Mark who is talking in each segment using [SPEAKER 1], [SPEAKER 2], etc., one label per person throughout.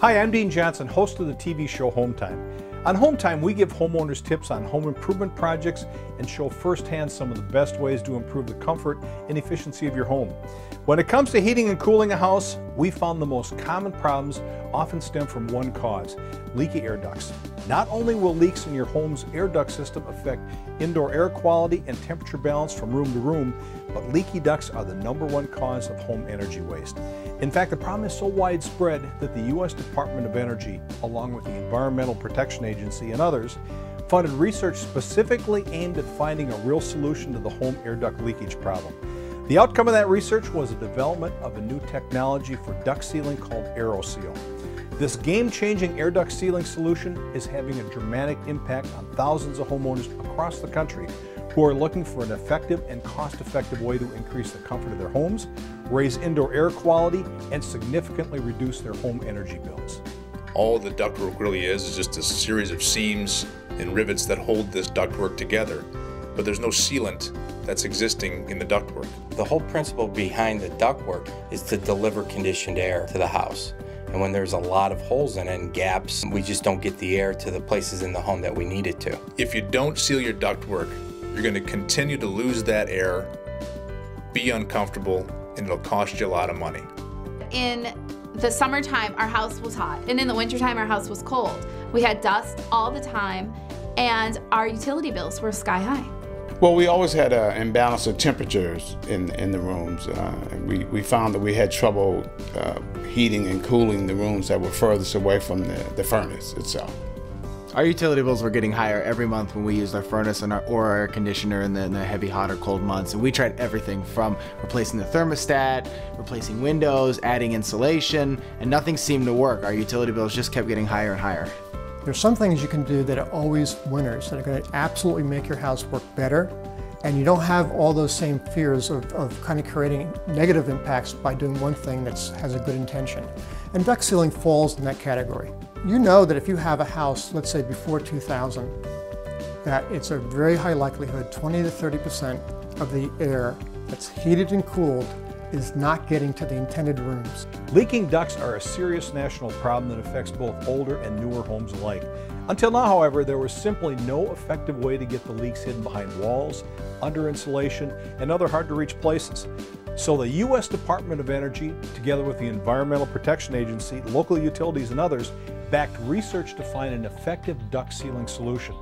[SPEAKER 1] Hi, I'm Dean Johnson, host of the TV show Home Time. On Home Time, we give homeowners tips on home improvement projects and show firsthand some of the best ways to improve the comfort and efficiency of your home. When it comes to heating and cooling a house, we found the most common problems often stem from one cause: leaky air ducts. Not only will leaks in your home's air duct system affect indoor air quality and temperature balance from room to room, but leaky ducts are the #1 cause of home energy waste. In fact, the problem is so widespread that the U.S. Department of Energy, along with the Environmental Protection Agency and others, funded research specifically aimed at finding a real solution to the home air duct leakage problem. The outcome of that research was the development of a new technology for duct sealing called Aeroseal. This game-changing air duct sealing solution is having a dramatic impact on thousands of homeowners across the country who are looking for an effective and cost-effective way to increase the comfort of their homes, raise indoor air quality, and significantly reduce their home energy bills.
[SPEAKER 2] All the ductwork really is just a series of seams and rivets that hold this ductwork together, but there's no sealant that's existing in the ductwork.
[SPEAKER 3] The whole principle behind the ductwork is to deliver conditioned air to the house. And when there's a lot of holes in it and gaps, we just don't get the air to the places in the home that we need it to.
[SPEAKER 2] If you don't seal your ductwork, you're going to continue to lose that air, be uncomfortable, and it'll cost you a lot of money.
[SPEAKER 4] In the summertime, our house was hot, and in the wintertime, our house was cold. We had dust all the time, and our utility bills were sky high.
[SPEAKER 5] Well, we always had an imbalance of temperatures in the rooms. We found that we had trouble heating and cooling the rooms that were furthest away from the furnace itself.
[SPEAKER 6] Our utility bills were getting higher every month when we used our furnace and our air conditioner in the heavy, hot, or cold months. And we tried everything from replacing the thermostat, replacing windows, adding insulation, and nothing seemed to work. Our utility bills just kept getting higher and higher.
[SPEAKER 7] There's some things you can do that are always winners, that are going to absolutely make your house work better, and you don't have all those same fears of kind of creating negative impacts by doing one thing that has a good intention. And duct sealing falls in that category. You know that if you have a house, let's say before 2000, that it's a very high likelihood 20 to 30% of the air that's heated and cooled is not getting to the intended rooms.
[SPEAKER 1] Leaking ducts are a serious national problem that affects both older and newer homes alike. Until now, however, there was simply no effective way to get the leaks hidden behind walls, under insulation, and other hard-to-reach places. So the U.S. Department of Energy, together with the Environmental Protection Agency, local utilities, and others, backed research to find an effective duct sealing solution.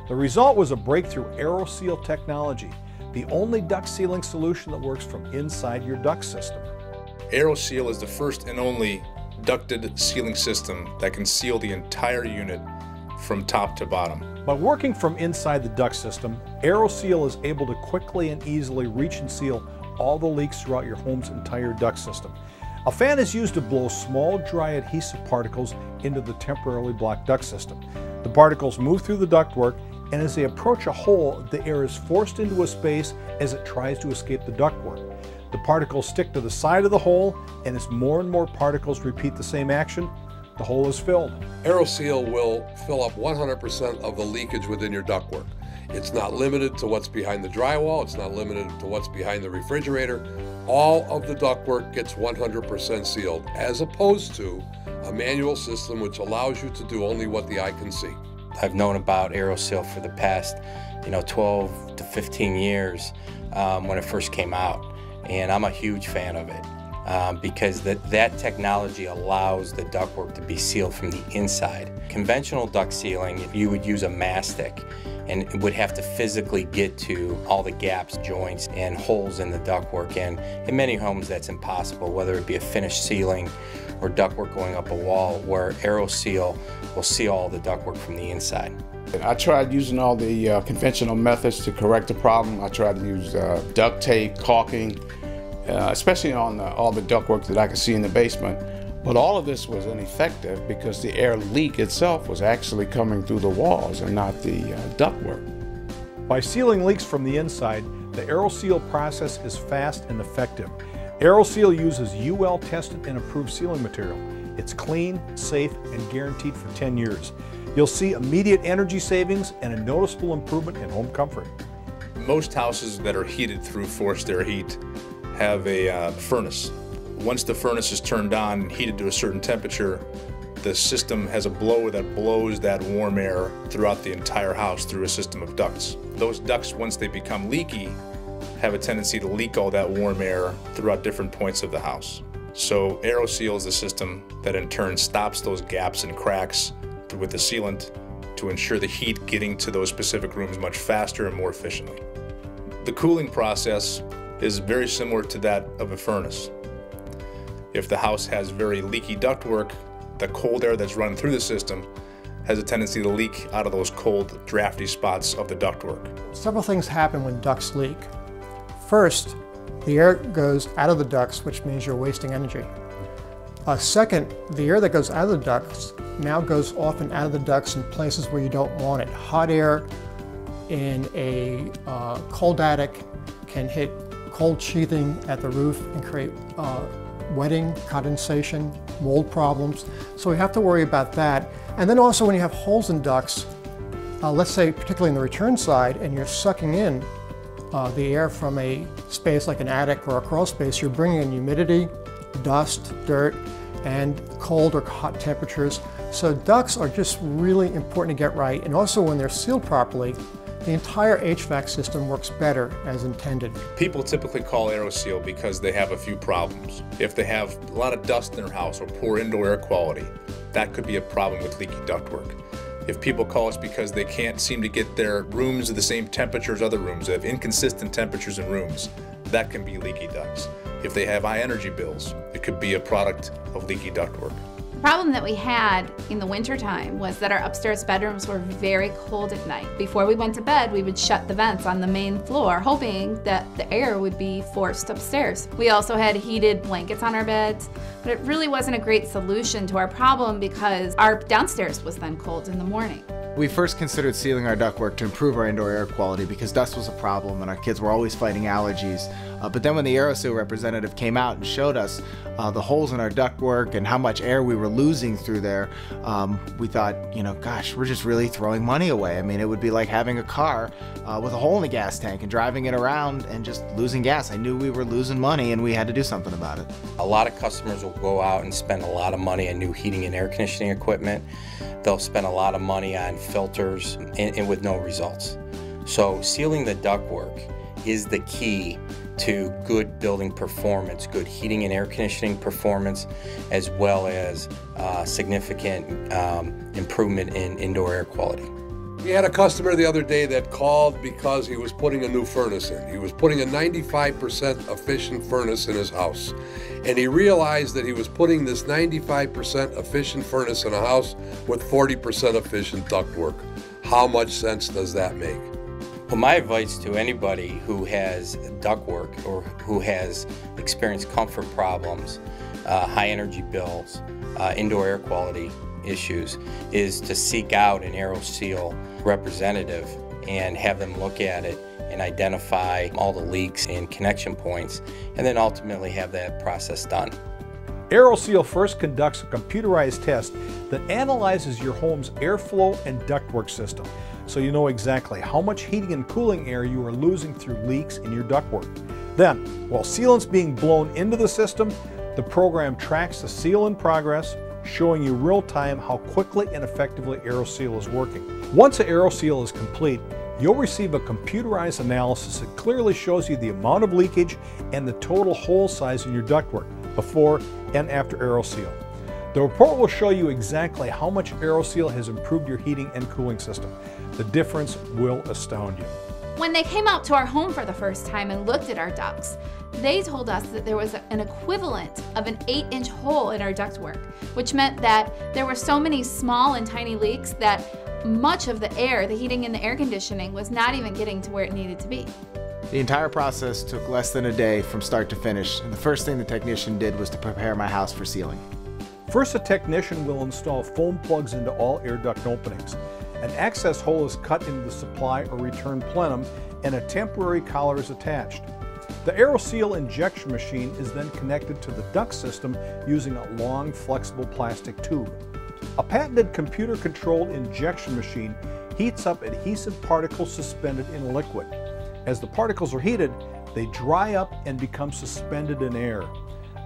[SPEAKER 1] The result was a breakthrough Aeroseal technology, the only duct sealing solution that works from inside your duct system.
[SPEAKER 2] Aeroseal is the first and only ducted sealing system that can seal the entire unit from top to bottom.
[SPEAKER 1] By working from inside the duct system, Aeroseal is able to quickly and easily reach and seal all the leaks throughout your home's entire duct system. A fan is used to blow small, dry adhesive particles into the temporarily blocked duct system. The particles move through the ductwork, and as they approach a hole, the air is forced into a space as it tries to escape the ductwork. The particles stick to the side of the hole, and as more and more particles repeat the same action, the hole is filled.
[SPEAKER 8] Aeroseal will fill up 100% of the leakage within your ductwork. It's not limited to what's behind the drywall, it's not limited to what's behind the refrigerator. All of the ductwork gets 100% sealed, as opposed to a manual system which allows you to do only what the eye can see.
[SPEAKER 3] I've known about Aeroseal for the past 12 to 15 years when it first came out, and I'm a huge fan of it because that technology allows the ductwork to be sealed from the inside. Conventional duct sealing, you would use a mastic and it would have to physically get to all the gaps, joints, and holes in the ductwork, and in many homes that's impossible, whether it be a finished ceiling or ductwork going up a wall, where Aeroseal will seal all the ductwork from the inside.
[SPEAKER 5] I tried using all the conventional methods to correct the problem. I tried to use duct tape, caulking, especially on all the ductwork that I could see in the basement. But all of this was ineffective because the air leak itself was actually coming through the walls and not the ductwork.
[SPEAKER 1] By sealing leaks from the inside, the Aeroseal process is fast and effective. Aeroseal uses UL-tested and approved sealing material. It's clean, safe, and guaranteed for 10 years. You'll see immediate energy savings and a noticeable improvement in home comfort.
[SPEAKER 2] Most houses that are heated through forced air heat have a furnace. Once the furnace is turned on and heated to a certain temperature, the system has a blower that blows that warm air throughout the entire house through a system of ducts. Those ducts, once they become leaky, have a tendency to leak all that warm air throughout different points of the house. So Aeroseal is the system that in turn stops those gaps and cracks with the sealant to ensure the heat getting to those specific rooms much faster and more efficiently. The cooling process is very similar to that of a furnace. If the house has very leaky ductwork, the cold air that's running through the system has a tendency to leak out of those cold, drafty spots of the ductwork.
[SPEAKER 7] Several things happen when ducts leak. First, the air goes out of the ducts, which means you're wasting energy. Second, the air that goes out of the ducts now goes often out of the ducts in places where you don't want it. Hot air in a cold attic can hit cold sheathing at the roof and create wetting, condensation, mold problems. So we have to worry about that. And then also when you have holes in ducts, let's say particularly in the return side, and you're sucking in the air from a space like an attic or a crawl space, you're bringing in humidity, dust, dirt, and cold or hot temperatures. So ducts are just really important to get right. And also when they're sealed properly, the entire HVAC system works better as intended.
[SPEAKER 2] People typically call Aeroseal because they have a few problems. If they have a lot of dust in their house or poor indoor air quality, that could be a problem with leaky ductwork. If people call us because they can't seem to get their rooms at the same temperature as other rooms, they have inconsistent temperatures in rooms, that can be leaky ducts. If they have high energy bills, it could be a product of leaky ductwork.
[SPEAKER 4] The problem that we had in the wintertime was that our upstairs bedrooms were very cold at night. Before we went to bed, we would shut the vents on the main floor, hoping that the air would be forced upstairs. We also had heated blankets on our beds, but it really wasn't a great solution to our problem because our downstairs was then cold in the morning.
[SPEAKER 6] We first considered sealing our ductwork to improve our indoor air quality because dust was a problem and our kids were always fighting allergies. But then when the Aeroseal representative came out and showed us the holes in our ductwork and how much air we were losing through there, we thought, you know, gosh, we're just really throwing money away. I mean, it would be like having a car with a hole in the gas tank and driving it around and just losing gas. I knew we were losing money and we had to do something about it.
[SPEAKER 3] A lot of customers will go out and spend a lot of money on new heating and air conditioning equipment. They'll spend a lot of money on filters and with no results. So sealing the ductwork is the key to good building performance, good heating and air conditioning performance, as well as significant improvement in indoor air quality.
[SPEAKER 8] We had a customer the other day that called because he was putting a new furnace in. He was putting a 95% efficient furnace in his house. And he realized that he was putting this 95% efficient furnace in a house with 40% efficient ductwork. How much sense does that make?
[SPEAKER 3] Well, my advice to anybody who has ductwork or who has experienced comfort problems, high energy bills, indoor air quality issues, is to seek out an Aeroseal representative and have them look at it and identify all the leaks and connection points, and then ultimately have that process done.
[SPEAKER 1] Aeroseal first conducts a computerized test that analyzes your home's airflow and ductwork system, so you know exactly how much heating and cooling air you are losing through leaks in your ductwork. Then, while sealant's being blown into the system, the program tracks the seal in progress, showing you real-time how quickly and effectively Aeroseal is working. Once an Aeroseal is complete, you'll receive a computerized analysis that clearly shows you the amount of leakage and the total hole size in your ductwork before and after Aeroseal. The report will show you exactly how much Aeroseal has improved your heating and cooling system. The difference will astound you.
[SPEAKER 4] When they came out to our home for the first time and looked at our ducts, they told us that there was an equivalent of an 8-inch hole in our ductwork, which meant that there were so many small and tiny leaks that much of the air, the heating and the air conditioning, was not even getting to where it needed to be.
[SPEAKER 6] The entire process took less than a day from start to finish, and the first thing the technician did was to prepare my house for sealing.
[SPEAKER 1] First, a technician will install foam plugs into all air duct openings. An access hole is cut into the supply or return plenum, and a temporary collar is attached. The Aeroseal injection machine is then connected to the duct system using a long, flexible plastic tube. A patented computer-controlled injection machine heats up adhesive particles suspended in liquid. As the particles are heated, they dry up and become suspended in air.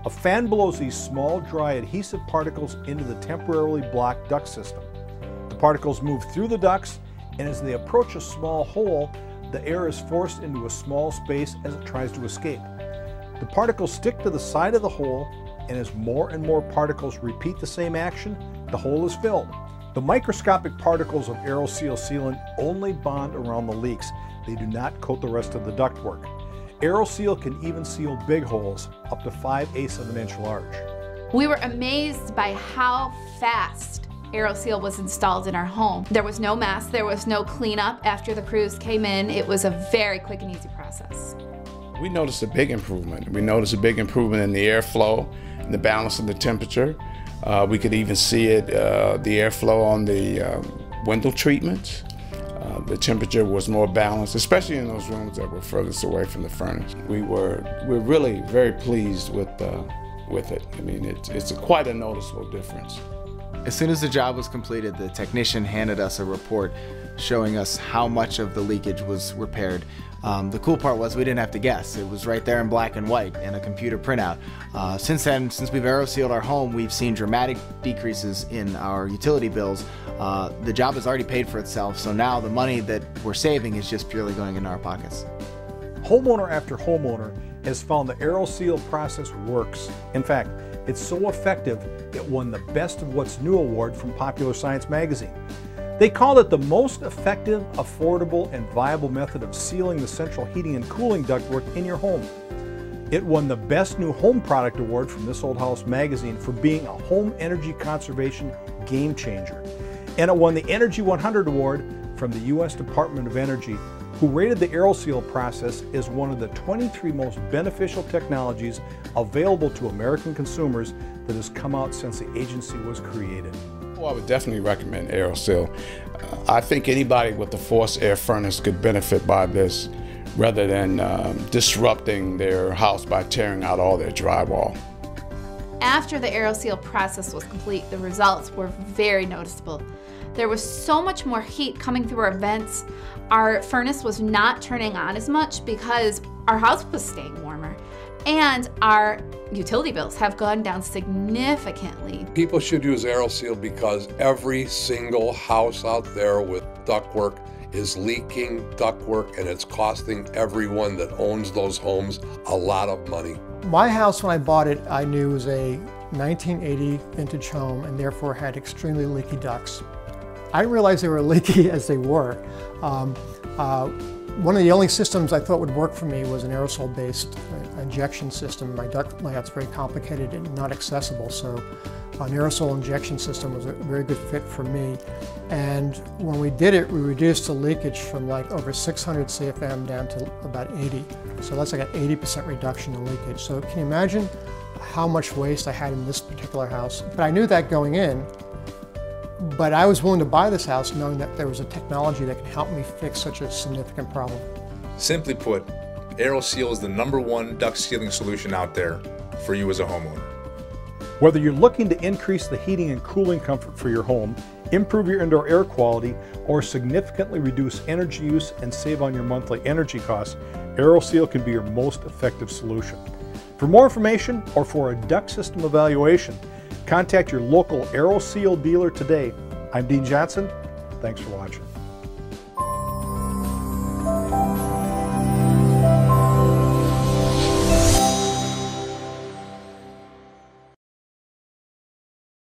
[SPEAKER 1] A fan blows these small, dry, adhesive particles into the temporarily blocked duct system. The particles move through the ducts, and as they approach a small hole, the air is forced into a small space as it tries to escape. The particles stick to the side of the hole, and as more and more particles repeat the same action, the hole is filled. The microscopic particles of Aeroseal sealant only bond around the leaks. They do not coat the rest of the ductwork. Aeroseal can even seal big holes, up to 5/8 of an inch large.
[SPEAKER 4] We were amazed by how fast Aeroseal was installed in our home. There was no mess, there was no cleanup after the crews came in. It was a very quick and easy process.
[SPEAKER 5] We noticed a big improvement. We noticed a big improvement in the airflow and the balance of the temperature. We could even see it, the airflow on the window treatments. The temperature was more balanced, especially in those rooms that were furthest away from the furnace. We're really very pleased with it. I mean, it's quite a noticeable difference.
[SPEAKER 6] As soon as the job was completed, the technician handed us a report showing us how much of the leakage was repaired. The cool part was we didn't have to guess. It was right there in black and white in a computer printout. Since then, since we've aerosealed our home, we've seen dramatic decreases in our utility bills. The job has already paid for itself, so now the money that we're saving is just purely going into our pockets.
[SPEAKER 1] Homeowner after homeowner has found the Aeroseal process works. In fact, it's so effective, it won the Best of What's New award from Popular Science magazine. They called it the most effective, affordable, and viable method of sealing the central heating and cooling ductwork in your home. It won the Best New Home Product award from This Old House magazine for being a home energy conservation game changer. And it won the Energy 100 award from the U.S. Department of Energy, who rated the Aeroseal process as one of the 23 most beneficial technologies available to American consumers that has come out since the agency was created.
[SPEAKER 5] Well, I would definitely recommend Aeroseal. I think anybody with a forced air furnace could benefit by this rather than disrupting their house by tearing out all their drywall.
[SPEAKER 4] After the Aeroseal process was complete, the results were very noticeable. There was so much more heat coming through our vents. Our furnace was not turning on as much because our house was staying warmer. And our utility bills have gone down significantly.
[SPEAKER 8] People should use Aeroseal because every single house out there with ductwork is leaking ductwork, and it's costing everyone that owns those homes a lot of money.
[SPEAKER 7] My house, when I bought it, I knew was a 1980 vintage home and therefore had extremely leaky ducts. I didn't realize they were leaky as they were. One of the only systems I thought would work for me was an aerosol-based injection system. My duct layout's very complicated and not accessible, so an aerosol injection system was a very good fit for me. And when we did it, we reduced the leakage from like over 600 CFM down to about 80. So that's like an 80% reduction in leakage. So can you imagine how much waste I had in this particular house? But I knew that going in. But I was willing to buy this house knowing that there was a technology that could help me fix such a significant problem.
[SPEAKER 2] Simply put, Aeroseal is the #1 duct sealing solution out there for you as a homeowner.
[SPEAKER 1] Whether you're looking to increase the heating and cooling comfort for your home, improve your indoor air quality, or significantly reduce energy use and save on your monthly energy costs, Aeroseal can be your most effective solution. For more information or for a duct system evaluation, contact your local Aeroseal dealer today. I'm Dean Johnson. Thanks for watching.